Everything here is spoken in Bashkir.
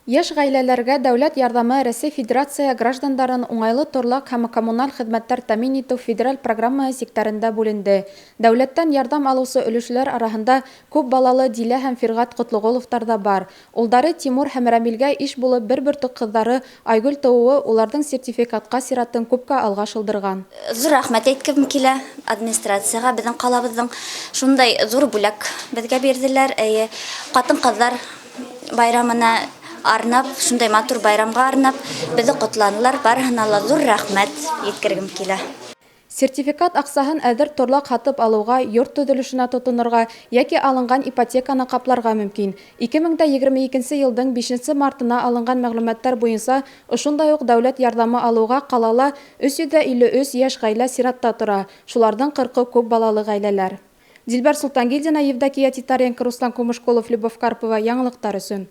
Йәш ғаиләләргә дәүләт ярҙамы Рәсәй Федерация граждандарын уңайлы торлаҡ һәм коммуналь хеҙмәттәр тәьмин итеү федераль программаһы сиктәрендә бүленде. Дәүләттән ярҙам алыусы өлөшөләр араһында күп балалы Дилә һәм Фирғат Ҡотлоғоловтар да бар. Улдары Тимур һәм Рәмилгә иш булып бер бөртөк ҡыҙҙары Айгөл тыуыуы уларҙың сертификатҡа сиратын күпкә алға шылдырған. Зур рәхмәт әйткем килә администрацияға, беҙҙең ҡалабыҙҙың шундай зур бүләк беҙгә бирҙеләр. Ҡатын-ҡыҙҙар байрамына арнап, шундай матур байрамға арнап, беҙҙе ҡотланылар. Барыһына ла зур рәхмәт еткергем килә. Сертификат аҡсаһын әҙер торлаҡ һатып алыуға, йорт төҙөлөшөнә тотонорға йәки алынған ипотеканы ҡапларға мөмкин. 2022 йылдың 5 мартына алынған мәғлүмәттәр буйынса, ошондай уҡ дәүләт ярҙамы алыуға ҡалала 353 йәш ғаилә сиратта тора. Шуларҙың 40-ы күп балалы ғаиләләр. Дилбәр Солтангилдина, Евдокия Титаренко, Руслан Кумышкулов, Любовь Карпова. Яңылыҡтар өсөн.